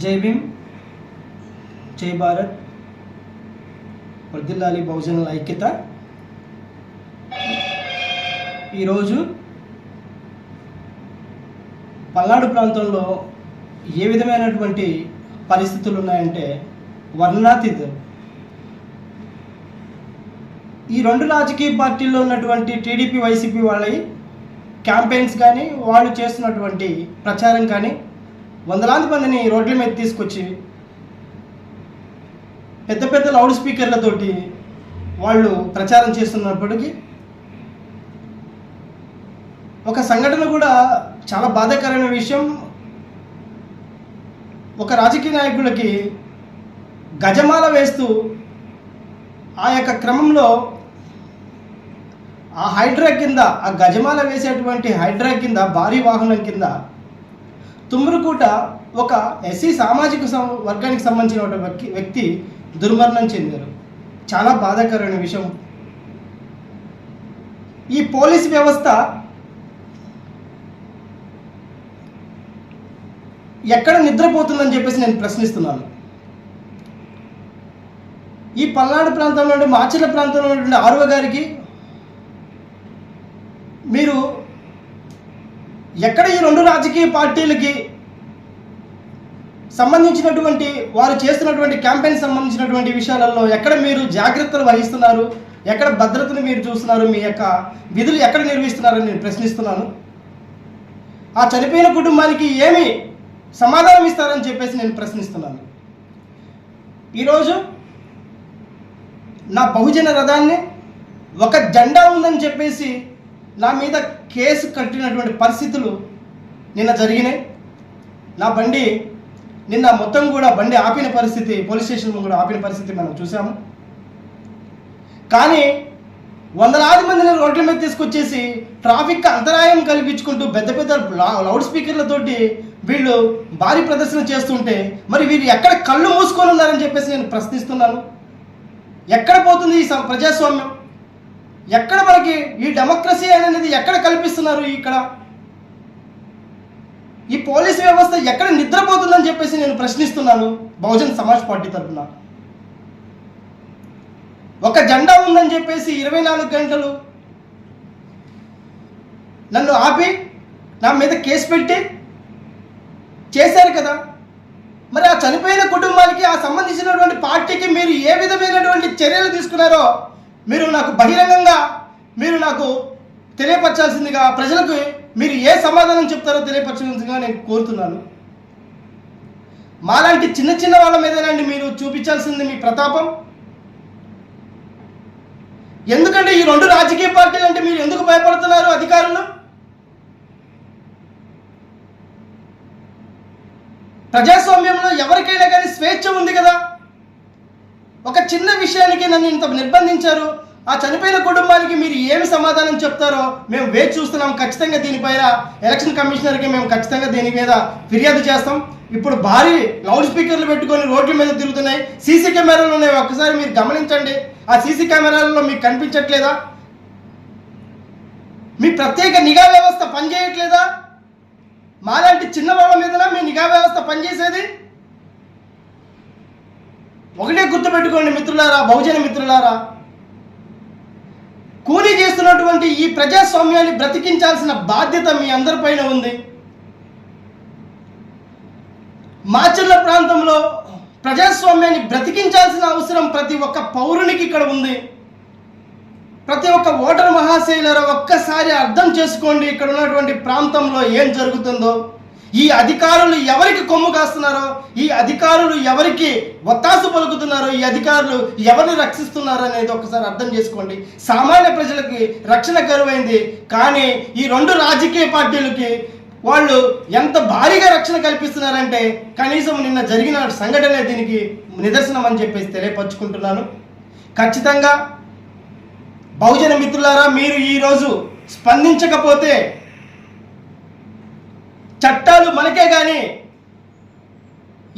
జై భీమ్, జై భారత్, వర్ధిల్లాలి బహుజనుల ఐక్యత. ఈరోజు పల్నాడు ప్రాంతంలో ఏ విధమైనటువంటి పరిస్థితులు ఉన్నాయంటే వర్ణనాతీతం. ఈ రెండు రాజకీయ పార్టీల్లో ఉన్నటువంటి టీడీపీ, వైసీపీ వాళ్ళ క్యాంపెయిన్స్ కానీ, వాళ్ళు చేస్తున్నటువంటి ప్రచారం కానీ వందలాది మందిని రోడ్ల మీద తీసుకొచ్చి పెద్ద పెద్ద లౌడ్ స్పీకర్లతోటి వాళ్ళు ప్రచారం చేస్తున్నప్పటికీ ఒక సంఘటన కూడా చాలా బాధాకరమైన విషయం. ఒక రాజకీయ నాయకులకి గజమాల వేస్తూ ఆ యొక్క క్రమంలో ఆ హైడ్రా కింద, ఆ గజమాల వేసేటువంటి హైడ్రా కింద, భారీ వాహనం కింద తుమ్మురుకూట ఒక ఎస్సీ సామాజిక వర్గానికి సంబంధించిన వ్యక్తి దుర్మరణం చెందారు. చాలా బాధాకరమైన విషయం. ఈ పోలీస్ వ్యవస్థ ఎక్కడ నిద్రపోతుందని చెప్పేసి నేను ప్రశ్నిస్తున్నాను. ఈ పల్నాడు ప్రాంతంలో నుండి, మాచర్ల ప్రాంతంలో ఉన్నటువంటి ఆర్వ గారికి మీరు ఎక్కడ ఈ రెండు రాజకీయ పార్టీలకి సంబంధించినటువంటి, వారు చేస్తున్నటువంటి క్యాంపెయిన్ సంబంధించినటువంటి విషయాలలో ఎక్కడ మీరు జాగ్రత్తలు వహిస్తున్నారు, ఎక్కడ భద్రతను మీరు చూస్తున్నారు, మీ యొక్క విధులు ఎక్కడ నిర్వహిస్తున్నారని నేను ప్రశ్నిస్తున్నాను. ఆ చనిపోయిన కుటుంబానికి ఏమి సమాధానం ఇస్తారని చెప్పేసి నేను ప్రశ్నిస్తున్నాను. ఈరోజు నా బహుజన రథాన్ని ఒక జెండా ఉందని చెప్పేసి నా మీద కేసు కట్టినటువంటి పరిస్థితులు నిన్న జరిగినాయి. నా బండి నిన్న మొత్తం కూడా బండి ఆపిన పరిస్థితి, పోలీస్ స్టేషన్ కూడా ఆపిన పరిస్థితి మనం చూసాము. కానీ వందలాది మందిని రోడ్ల మీద తీసుకొచ్చేసి ట్రాఫిక్ అంతరాయం కల్పించుకుంటూ పెద్ద పెద్ద లౌడ్ స్పీకర్లతోటి వీళ్ళు భారీ ప్రదర్శన చేస్తుంటే మరి వీళ్ళు ఎక్కడ కళ్ళు మూసుకొని ఉన్నారని చెప్పేసి నేను ప్రశ్నిస్తున్నాను. ఎక్కడ పోతుంది ఈ ప్రజాస్వామ్యం? ఎక్కడ మనకి ఈ డెమోక్రసీ అనేది ఎక్కడ కల్పిస్తున్నారు? ఇక్కడ ఈ పోలీస్ వ్యవస్థ ఎక్కడ నిద్రపోతుందని చెప్పేసి నేను ప్రశ్నిస్తున్నాను. బహుజన్ సమాజ్ పార్టీ తరఫున ఒక జెండా ఉందని చెప్పేసి 24 గంటలు నన్ను ఆపి నా మీద కేసు పెట్టి చేశారు కదా. మరి ఆ చనిపోయిన కుటుంబానికి, ఆ సంబంధించినటువంటి పార్టీకి మీరు ఏ విధమైనటువంటి చర్యలు తీసుకున్నారో మీరు నాకు బహిరంగంగా మీరు నాకు తెలియపరచాల్సిందిగా, ప్రజలకు మీరు ఏ సమాధానం చెప్తారో తెలియపరచాల్సిందిగా నేను కోరుతున్నాను. మాలాంటి చిన్న చిన్న వాళ్ళ మీదనండి మీరు చూపించాల్సింది మీ ప్రతాపం. ఎందుకంటే ఈ రెండు రాజకీయ పార్టీలు అంటే మీరు ఎందుకు భయపడుతున్నారు? అధికారులు, ప్రజాస్వామ్యంలో ఎవరికైనా కానీ స్వేచ్ఛ ఉంది కదా. ఒక చిన్న విషయానికి నన్ను ఇంత నిర్బంధించారు. ఆ చనిపోయిన కుటుంబానికి మీరు ఏమి సమాధానం చెప్తారో మేము వేచి చూస్తున్నాం. ఖచ్చితంగా దీనిపైన ఎలక్షన్ కమిషనర్కి మేము ఖచ్చితంగా దీని మీద ఫిర్యాదు చేస్తాం. ఇప్పుడు భారీ లౌడ్ స్పీకర్లు పెట్టుకొని రోడ్ల మీద తిరుగుతున్నాయి. సీసీ కెమెరాలు ఉన్నాయి, ఒక్కసారి మీరు గమనించండి. ఆ సీసీ కెమెరాలలో మీకు కనిపించట్లేదా? మీ ప్రత్యేక నిఘా వ్యవస్థ పనిచేయట్లేదా? మాలాంటి చిన్నవాళ్ళ మీదనా మీ నిఘా వ్యవస్థ పనిచేసేది? ఒకటే గుర్తుపెట్టుకోండి మిత్రులారా, బహుజన మిత్రులారా, కూలీ చేస్తున్నటువంటి ఈ ప్రజాస్వామ్యాన్ని బ్రతికించాల్సిన బాధ్యత మీ అందరిపైన ఉంది. మాచర్ల ప్రాంతంలో ప్రజాస్వామ్యాన్ని బ్రతికించాల్సిన అవసరం ప్రతి ఒక్క పౌరునికి ఇక్కడ ఉంది. ప్రతి ఒక్క ఓటర్ మహాశైలరా, ఒక్కసారి అర్థం చేసుకోండి ఇక్కడ ఉన్నటువంటి ప్రాంతంలో ఏం జరుగుతుందో. ఈ అధికారులు ఎవరికి కొమ్ము కాస్తున్నారో, ఈ అధికారులు ఎవరికి ఒత్తాసు పలుకుతున్నారో, ఈ అధికారులు ఎవరిని రక్షిస్తున్నారో అనేది ఒకసారి అర్థం చేసుకోండి. సామాన్య ప్రజలకి రక్షణ కరువైంది, కానీ ఈ రెండు రాజకీయ పార్టీలకి వాళ్ళు ఎంత భారీగా రక్షణ కల్పిస్తున్నారంటే కనీసం నిన్న జరిగిన సంఘటనే దీనికి నిదర్శనం అని చెప్పేసి తెలియపరుచుకుంటున్నాను. ఖచ్చితంగా బహుజన మిత్రులారా, మీరు ఈరోజు స్పందించకపోతే చట్టాలు మనకే కానీ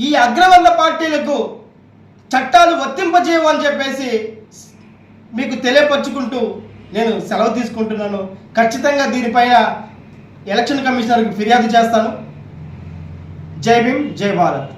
ఈ అగ్రవర్ణ పార్టీలకు చట్టాలు వర్తింపజేయవు అని చెప్పేసి మీకు తెలియపరుచుకుంటూ నేను సెలవు తీసుకుంటున్నాను. ఖచ్చితంగా దీనిపైన ఎలక్షన్ కమిషనర్కి ఫిర్యాదు చేస్తాను. జై భీమ్, జై భారత్.